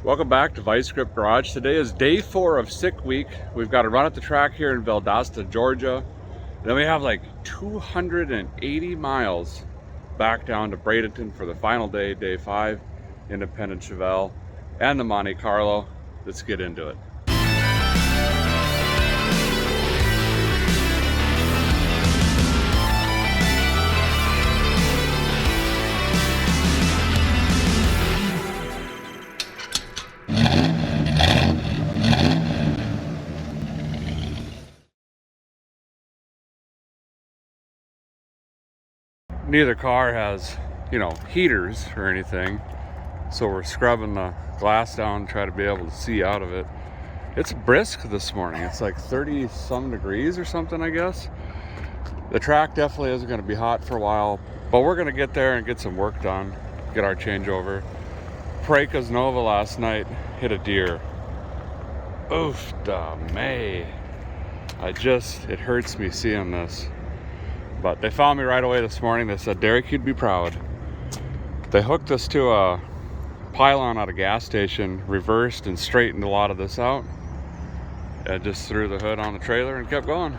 Welcome back to Vice Grip Garage. Today is day 4 of sick week. We've got to run at the track here in Valdosta, Georgia. Then we have like 280 miles back down to Bradenton for the final day, day 5, Independent Chevelle and the Monte Carlo. Let's get into it. Neither car has, heaters or anything, so we're scrubbing the glass down to try to be able to see out of it. It's brisk this morning. It's like 30 some degrees or something, I guess. The track definitely isn't going to be hot for a while, but we're going to get there and get some work done, get our changeover. Preika's Nova last night hit a deer. Oof da May. It hurts me seeing this. But they found me right away this morning. They said, Derek, you'd be proud. They hooked us to a pylon at a gas station, reversed and straightened a lot of this out. And just threw the hood on the trailer and kept going.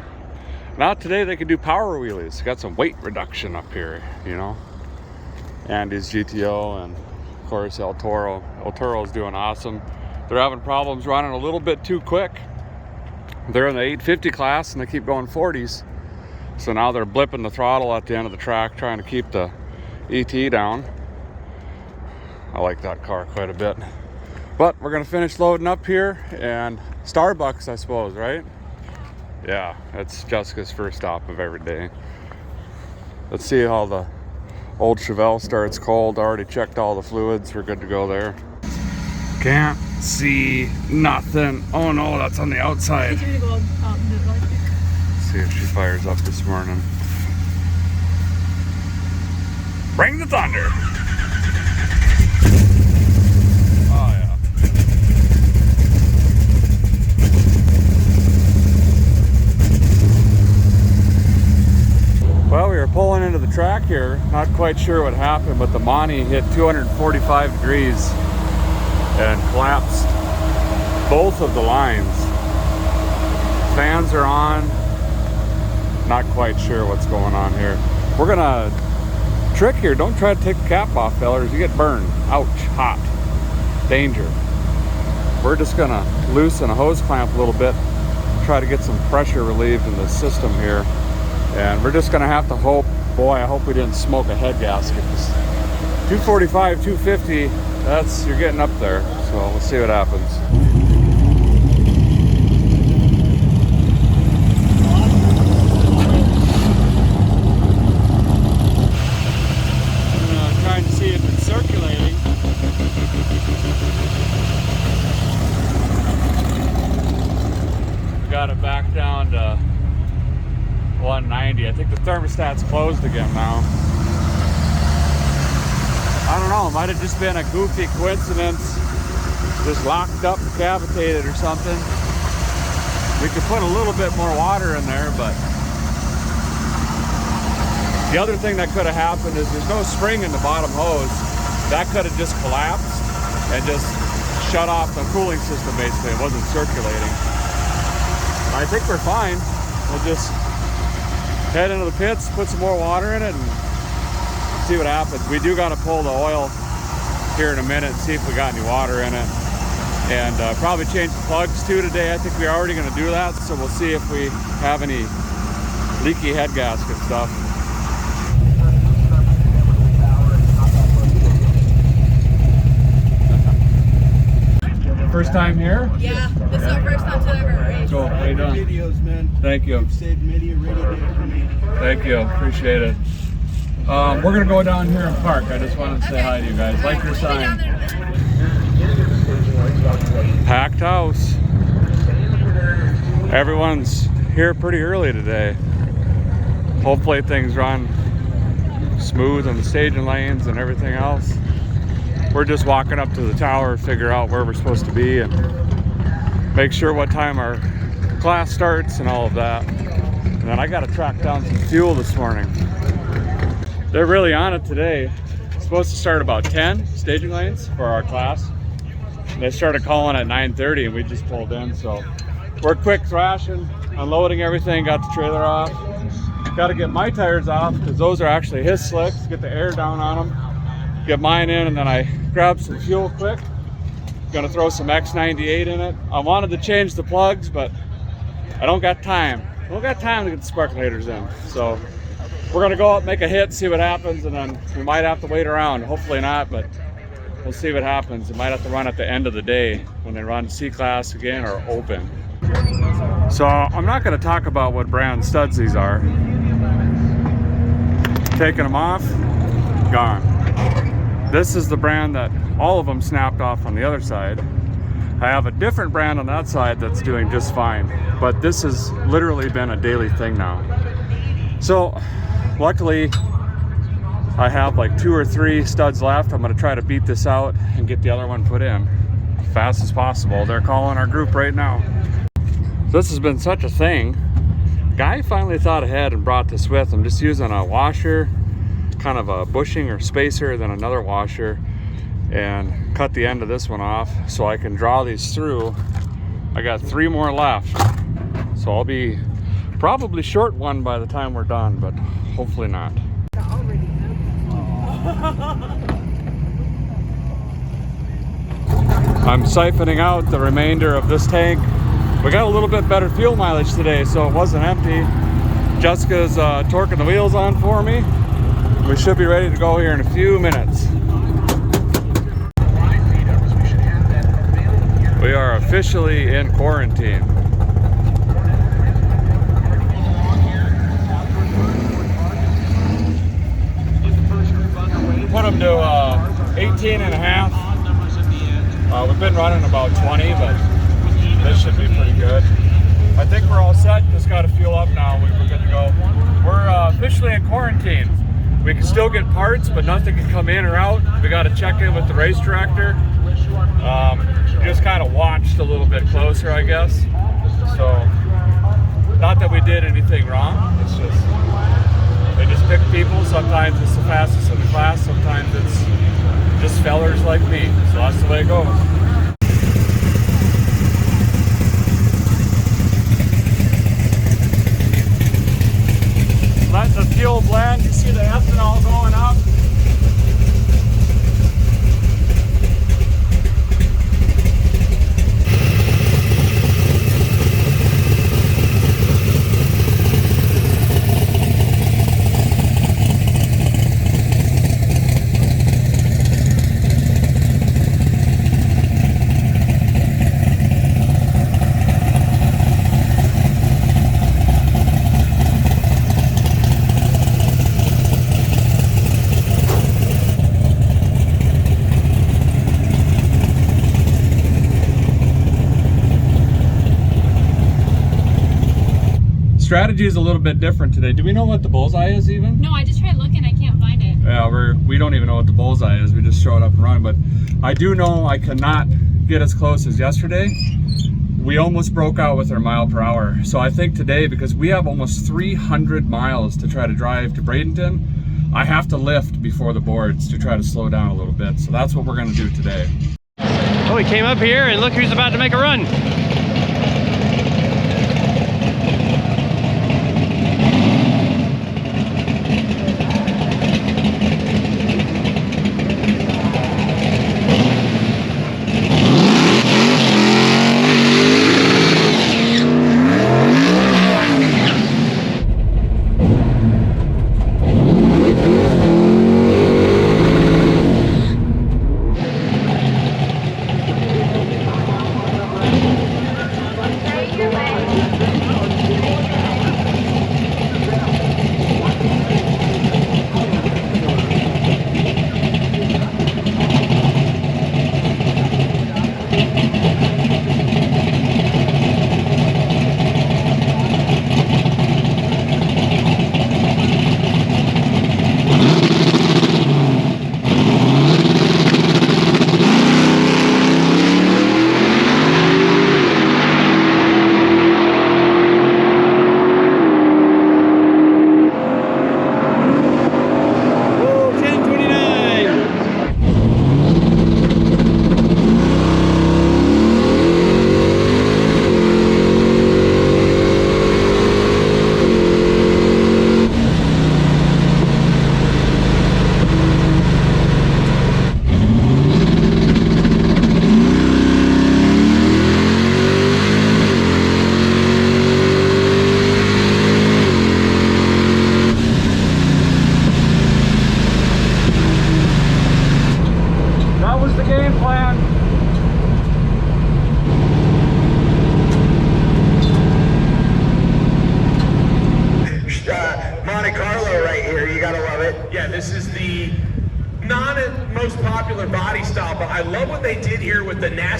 Now today they can do power wheelies. Got some weight reduction up here, Andy's GTO and of course El Toro. El Toro is doing awesome. They're having problems running a little bit too quick. They're in the 850 class and they keep going 40s. So now they're blipping the throttle at the end of the track, trying to keep the ET down. I like that car quite a bit. But we're gonna finish loading up here and Starbucks, I suppose, right? Yeah, it's Jessica's first stop of every day. Let's see how the old Chevelle starts cold. I already checked all the fluids. We're good to go there. Can't see nothing. Oh no, that's on the outside. See if she fires up this morning. Bring the thunder. Oh yeah. Well, we were pulling into the track here. Not quite sure what happened, but the Monte hit 245 degrees and collapsed both of the lines. Fans are on. Not quite sure what's going on here. We're gonna trick here. Don't try to take the cap off, fellers. You get burned. Ouch, hot, danger. We're just gonna loosen a hose clamp a little bit, try to get some pressure relieved in the system here. And we're just gonna have to hope, boy, I hope we didn't smoke a head gasket. 245, 250, you're getting up there. So we'll see what happens. Got it back down to 190. I think the thermostat's closed again now. I don't know, it might have just been a goofy coincidence. Just locked up, cavitated or something. We could put a little bit more water in there, but the other thing that could have happened is there's no spring in the bottom hose. That could have just collapsed and just shut off the cooling system basically. It wasn't circulating. I think we're fine. We'll just head into the pits, put some more water in it, and see what happens. We do got to pull the oil here in a minute and see if we got any water in it. And probably change the plugs too today. I think we're already going to do that, so we'll see if we have any leaky head gasket stuff. First time here? Yeah, this is our first time to ever race. Cool. How you doing? Videos, man. Thank you. You've saved many a rainy day for me. Thank you. Appreciate it. We're going to go down here and park. I just wanted to say hi to you guys. Like your sign. Packed house. Everyone's here pretty early today. Hopefully things run smooth on the staging lanes and everything else. We're just walking up to the tower, figure out where we're supposed to be and make sure what time our class starts and all of that. And then I got to track down some fuel this morning. They're really on it today. It's supposed to start about 10 staging lanes for our class. They started calling at 9:30 and we just pulled in. So we're quick thrashing, unloading everything, got the trailer off. Got to get my tires off because those are actually his slicks, get the air down on them, get mine in, and then I grabbed some fuel quick. Gonna throw some X98 in it. I wanted to change the plugs, but I don't got time. I don't got time to get the sparkulators in. So we're gonna go up, make a hit, see what happens, and then we might have to wait around. Hopefully not, but we'll see what happens. We might have to run at the end of the day when they run C-Class again or open. So I'm not gonna talk about what brand studs these are. Taking them off, gone. This is the brand that all of them snapped off on the other side. I have a different brand on that side that's doing just fine, but this has literally been a daily thing now. So luckily I have like 2 or 3 studs left. I'm gonna try to beat this out and get the other one put in as fast as possible. They're calling our group right now. This has been such a thing. Guy finally thought ahead and brought this with him. Just using a washer, kind of a bushing or spacer, then another washer, and cut the end of this one off so I can draw these through. I got 3 more left, so I'll be probably short one by the time we're done, but hopefully not. I'm siphoning out the remainder of this tank. We got a little bit better fuel mileage today, so it wasn't empty. Jessica's torquing the wheels on for me. We should be ready to go here in a few minutes. We are officially in quarantine. Put them to 18 and a half. We've been running about 20, but this should be pretty good. I think we're all set. Just got to fuel up now. We're good to go. We're officially in quarantine. We can still get parts, but nothing can come in or out. We got to check in with the race director. Just kind of watched a little bit closer, I guess. So, not that we did anything wrong. It's just they just pick people. Sometimes it's the fastest in the class. Sometimes it's just fellers like me. So that's the way it goes. Let the fuel blend. You see the ethanol going up. Strategy is a little bit different today. Do we know what the bullseye is even? No, I just tried looking. I can't find it. Yeah, we don't even know what the bullseye is. We just show it up and run. But I do know I cannot get as close as yesterday. We almost broke out with our mile per hour. So I think today, because we have almost 300 miles to try to drive to Bradenton, I have to lift before the boards to try to slow down a little bit. So that's what we're going to do today. Oh, we came up here and look who's about to make a run.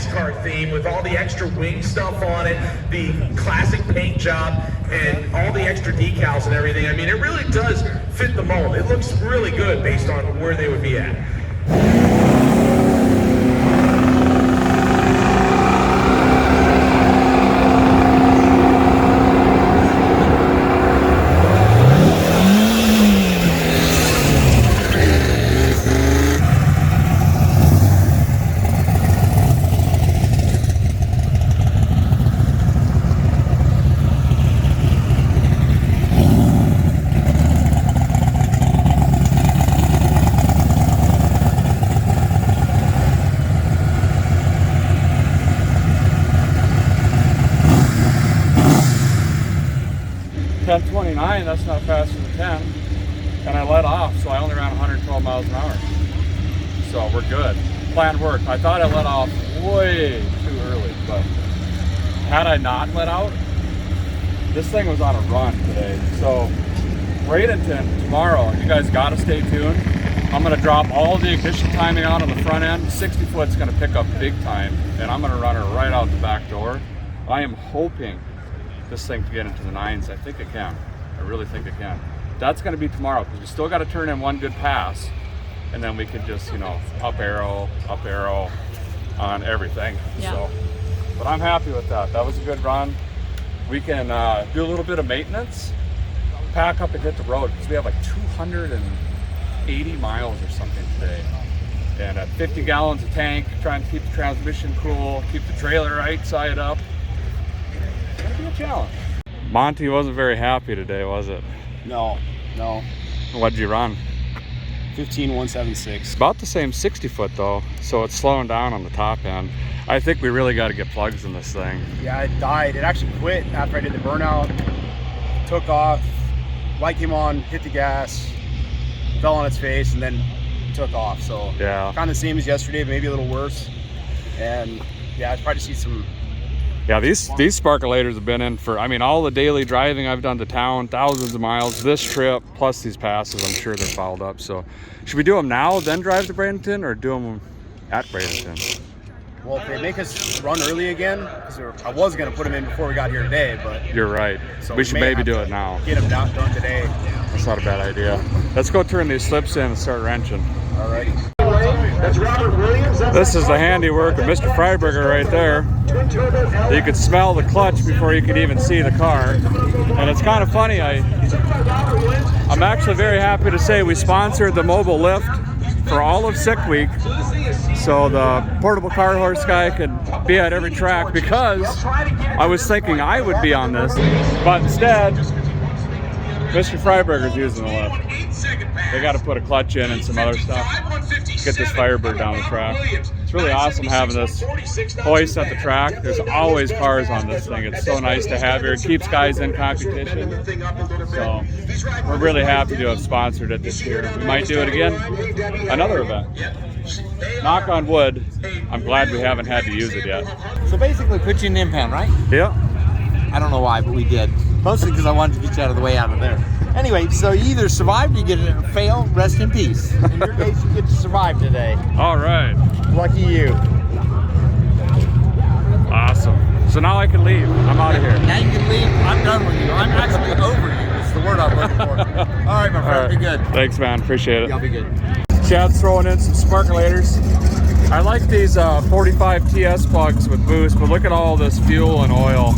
NASCAR theme with all the extra wing stuff on it, the classic paint job, and all the extra decals and everything. I mean, it really does fit the mold. It looks really good based on where they would be at. 1029, that's not faster than 10. And I let off, so I only ran 112 miles an hour. So we're good. Plan worked. I thought I let off way too early, but had I not let out, this thing was on a run today. So Bradenton tomorrow, you guys gotta stay tuned. I'm gonna drop all the ignition timing out on the front end. 60 foot's gonna pick up big time, and I'm gonna run her right out the back door. I am hoping this thing to get into the 9s. I think it can. I really think it can. That's gonna be tomorrow, because we still gotta turn in one good pass, and then we can just, you know, up arrow on everything. Yeah. So, but I'm happy with that. That was a good run. We can do a little bit of maintenance, pack up and hit the road, because we have like 280 miles or something today. And at 50 gallons a tank, trying to keep the transmission cool, keep the trailer right side up. It's gonna be a challenge. Monty wasn't very happy today, was it? No. What'd you run? 15,176. About the same 60 foot though, so it's slowing down on the top end. I think we really got to get plugs in this thing. Yeah, it died. It actually quit after I did the burnout. Took off, light came on, hit the gas, fell on its face, and then took off. So yeah, kind of the same as yesterday, maybe a little worse. And yeah, I'd probably see some. Yeah, these sparkulators have been in for, I mean, all the daily driving I've done to town, thousands of miles, this trip, plus these passes, I'm sure they're fouled up. So should we do them now, then drive to Bradenton, or do them at Bradenton? Well, if they make us run early again, because I was going to put them in before we got here today, but... You're right. So we should maybe do it now. Get them done today. That's not a bad idea. Let's go turn these slips in and start wrenching. Alrighty. That's Robert Williams. This is the handiwork of Mr. Freiberger right there. You could smell the clutch before you could even see the car. And it's kind of funny, I'm actually very happy to say we sponsored the mobile lift for all of Sick Week, so the portable car horse guy could be at every track, because I was thinking I would be on this, but instead Mr. Freiberger's using the lift. They got to put a clutch in and some other stuff, get this Firebird down the track. It's really awesome having this hoist at the track. There's always cars on this thing. It's so nice to have here. It keeps guys in competition. So we're really happy to have sponsored it this year. We might do it again, another event. Knock on wood, I'm glad we haven't had to use it yet. So basically put you in the impound, right? Yeah. I don't know why, but we did. Mostly because I wanted to get you out of the way out of there. Anyway, so you either survived or you get to fail, rest in peace. In your case, you get to survive today. All right. Lucky you. Awesome. So now I can leave. I'm out of here. Now you can leave. I'm done with you. I'm actually over you. It's the word I'm looking for. All right, my friend. All right. Be good. Thanks, man. Appreciate it. Y'all be good. Chad's throwing in some sparkulators. I like these 45 TS plugs with boost, but look at all this fuel and oil.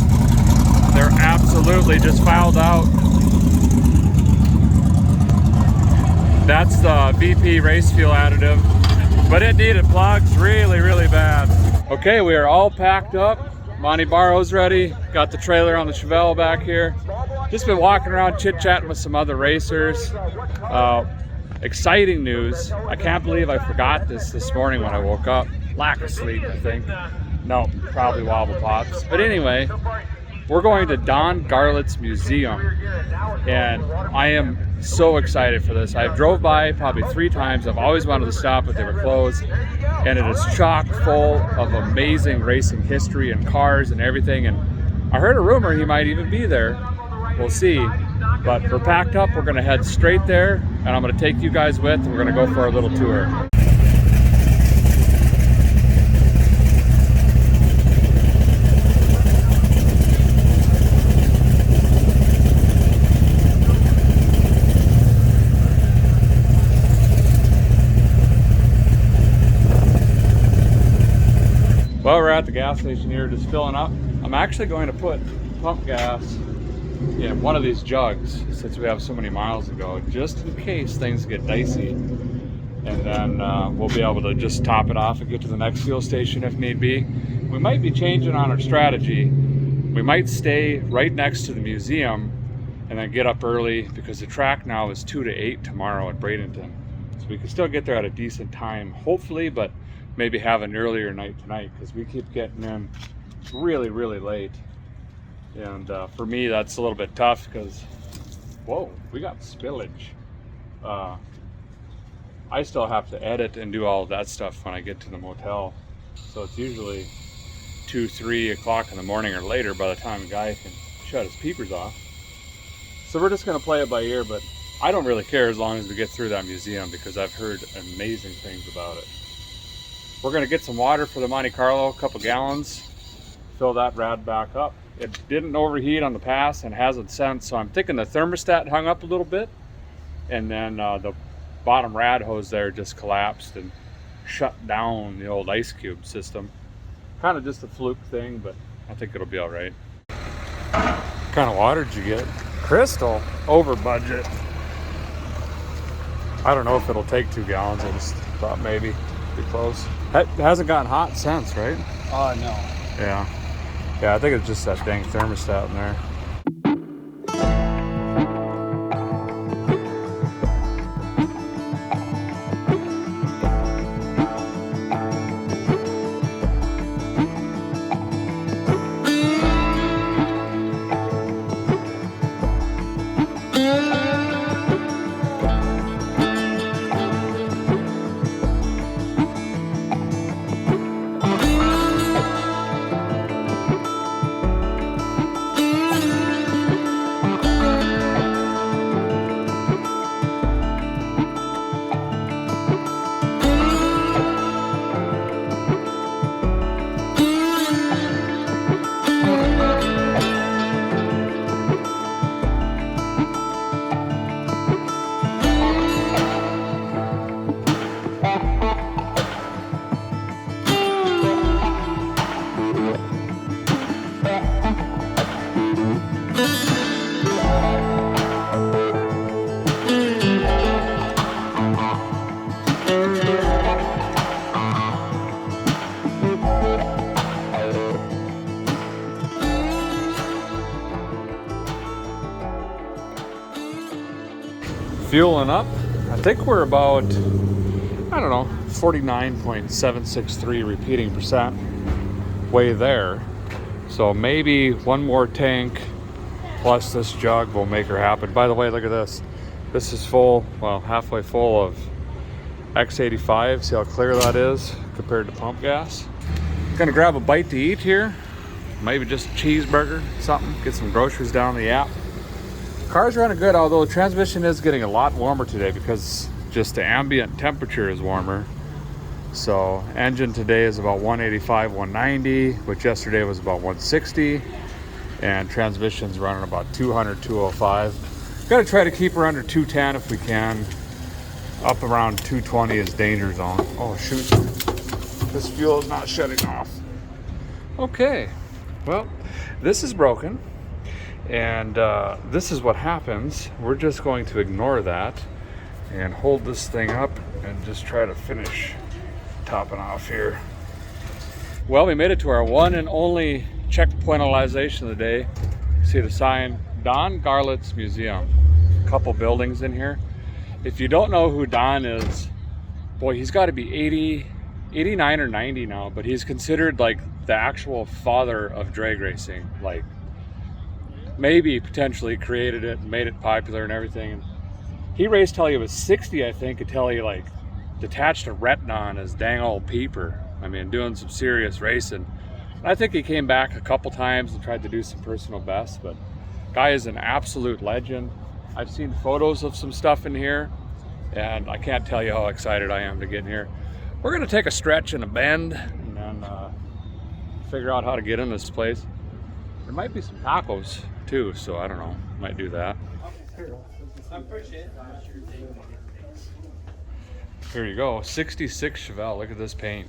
They're absolutely just fouled out. That's the VP race fuel additive, but it needed plugs really, really bad. Okay, we are all packed up. Monty Barrow's ready. Got the trailer on the Chevelle back here. Just been walking around chit-chatting with some other racers. Exciting news. I can't believe I forgot this morning when I woke up. Lack of sleep, I think. No, probably wobble pops. But anyway, we're going to Don Garlits Musuem, and I am so excited for this. I drove by probably 3 times. I've always wanted to stop, but they were closed. And it is chock full of amazing racing history and cars and everything. And I heard a rumor he might even be there. We'll see. But we're packed up. We're going to head straight there, and I'm going to take you guys with, and we're going to go for a little tour. gas station here, just filling up. I'm actually going to put pump gas in one of these jugs since we have so many miles to go, just in case things get dicey. And then we'll be able to just top it off and get to the next fuel station if need be. We might be changing on our strategy. We might stay right next to the museum and then get up early, because the track now is 2 to 8 tomorrow at Bradenton. So we can still get there at a decent time, hopefully, but maybe have an earlier night tonight, because we keep getting in really, really late. And for me, that's a little bit tough because, whoa, we got spillage. I still have to edit and do all of that stuff when I get to the motel. So it's usually 2, 3 o'clock in the morning or later by the time a guy can shut his peepers off. So we're just gonna play it by ear, but I don't really care as long as we get through that museum, because I've heard amazing things about it. We're gonna get some water for the Monte Carlo, a couple gallons, fill that rad back up. It didn't overheat on the pass and hasn't since, so I'm thinking the thermostat hung up a little bit, and then the bottom rad hose there just collapsed and shut down the old ice cube system. Kind of just a fluke thing, but I think it'll be all right. What kind of water did you get? Crystal, over budget. I don't know if it'll take 2 gallons. I just thought maybe be close. It hasn't gotten hot since, right? No. Yeah. Yeah, I think it's just that dang thermostat in there. Fueling up. I think we're about, I don't know, 49.763 repeating percent way there. So maybe one more tank plus this jug will make her happen. By the way, look at this. This is full, well, halfway full of X85. See how clear that is compared to pump gas. Gonna grab a bite to eat here. Maybe just a cheeseburger, something. Get some groceries down the app. Car's running good, although the transmission is getting a lot warmer today because just the ambient temperature is warmer. So engine today is about 185, 190, which yesterday was about 160. And transmission's running about 200, 205. Gotta try to keep her under 210 if we can. Up around 220 is danger zone. Oh shoot, this fuel is not shutting off. Okay, well, this is broken. And this is what happens. We're just going to ignore that and hold this thing up and just try to finish topping off here. Well, we made it to our one and only checkpointalization of the day. See the sign, Don Garlits Musuem. A couple buildings in here. If you don't know who Don is, boy, he's got to be 89 or 90 now, but he's considered like the actual father of drag racing. Like, maybe potentially created it and made it popular and everything. And he raced till he was 60, I think, until he like detached a retina on his dang old peeper. I mean, doing some serious racing. I think he came back a couple times and tried to do some personal bests, but guy is an absolute legend. I've seen photos of some stuff in here, and I can't tell you how excited I am to get in here. We're gonna take a stretch and a bend and then figure out how to get in this place. There might be some tacos too, so I don't know, might do that. Here you go, 66 Chevelle, look at this paint.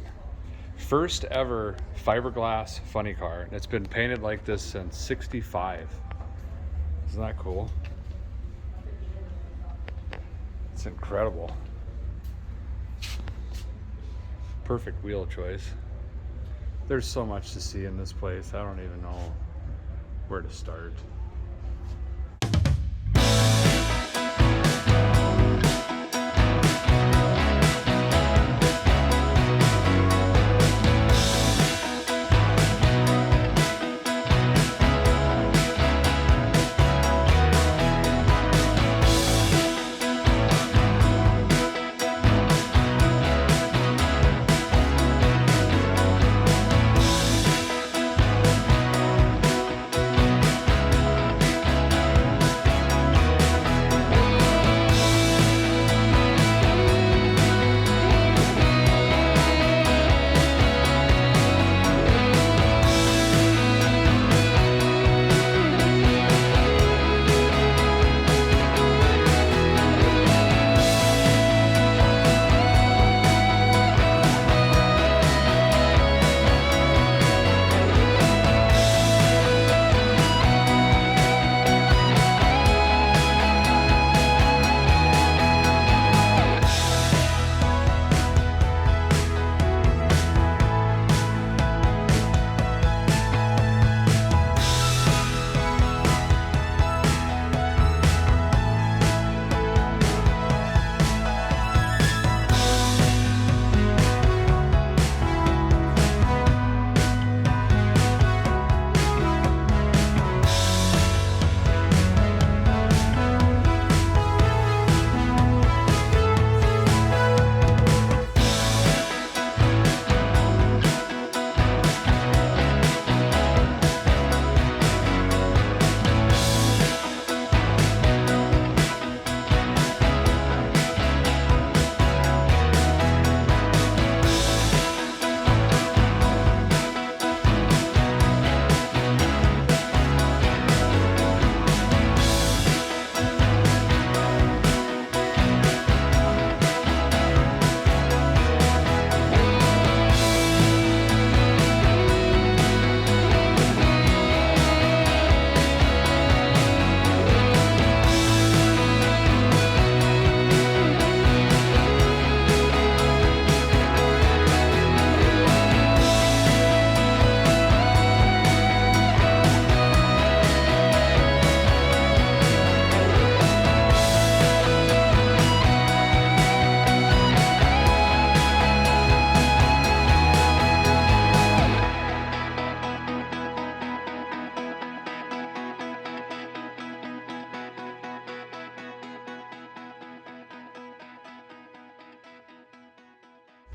First ever fiberglass funny car. And it's been painted like this since '65. Isn't that cool? It's incredible. Perfect wheel choice. There's so much to see in this place. I don't even know where to start.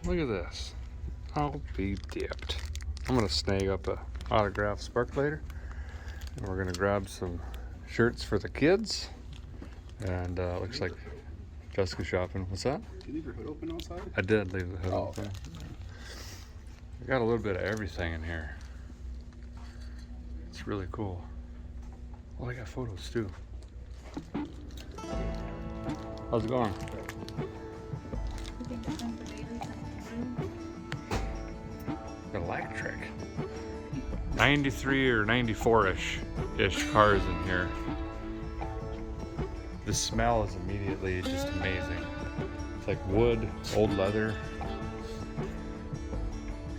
Look at this. I'll be dipped. I'm gonna snag up a autographed spark later, and we're gonna grab some shirts for the kids. And looks like Jessica's shopping. What's that? Did you leave your hood open outside? I did leave the hood Oh, open. I got a little bit of everything in here. It's really cool. Oh, I got photos too. How's it going? Electric. 93 or 94-ish cars in here. The smell is immediately just amazing. It's like wood, old leather.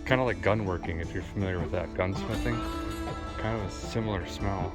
Kind of like gunworking, if you're familiar with that, gunsmithing. Kind of a similar smell.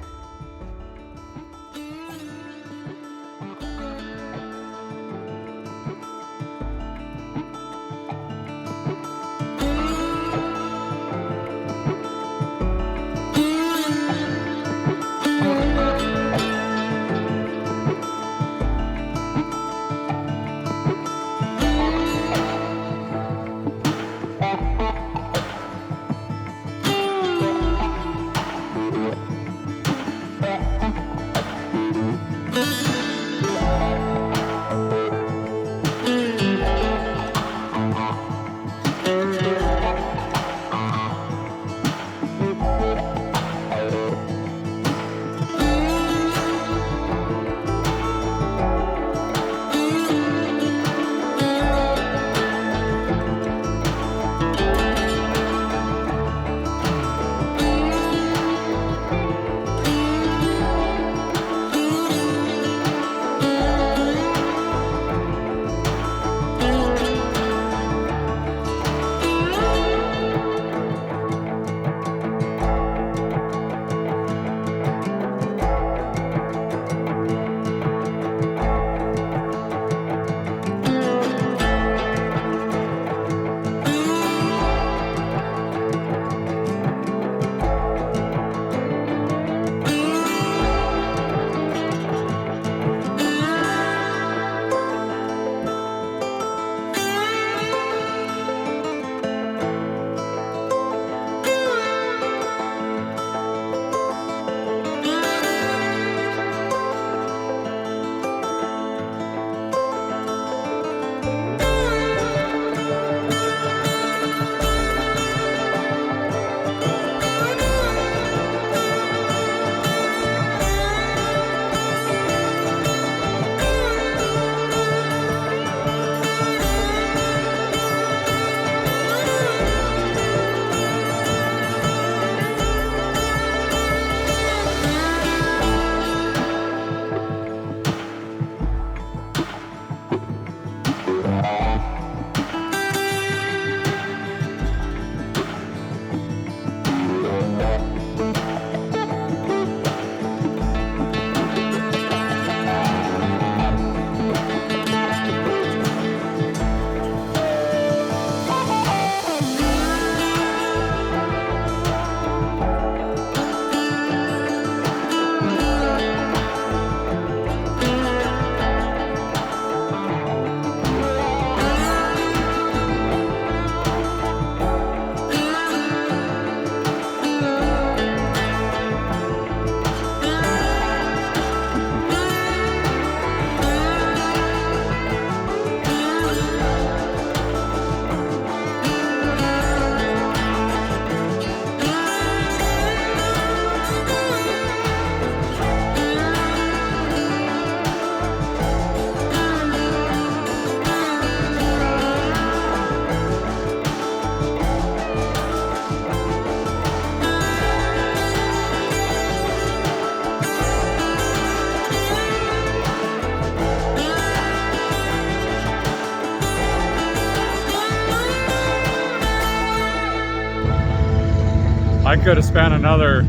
I could have spent another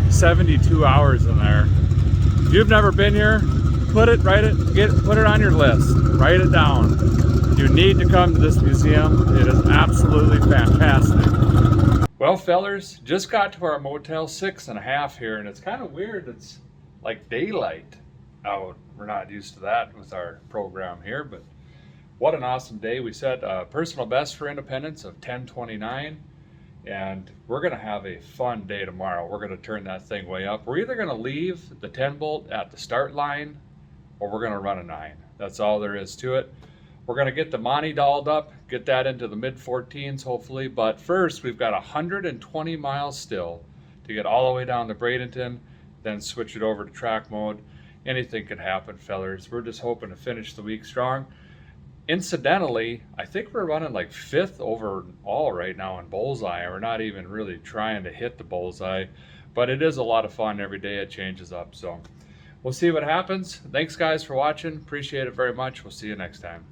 72 hours in there. If you've never been here, put it on your list. Write it down. You need to come to this museum. It is absolutely fantastic. Well, fellers, just got to our Motel 6.5 here, and it's kind of weird. It's like daylight out. We're not used to that with our program here, but what an awesome day. We set a personal best for Independence of 10:29, and we're going to have a fun day tomorrow. We're going to turn that thing way up. We're either going to leave the 10 bolt at the start line, or we're going to run a 9. That's all there is to it. We're going to get the Monty dolled up, get that into the mid-14s hopefully, but first we've got 120 miles still to get all the way down to Bradenton, then switch it over to track mode. Anything could happen, fellers. We're just hoping to finish the week strong. Incidentally, I think we're running like 5th overall right now in bullseye. We're not even really trying to hit the bullseye, but it is a lot of fun every day. It changes up, so we'll see what happens. Thanks guys for watching. Appreciate it very much. We'll see you next time.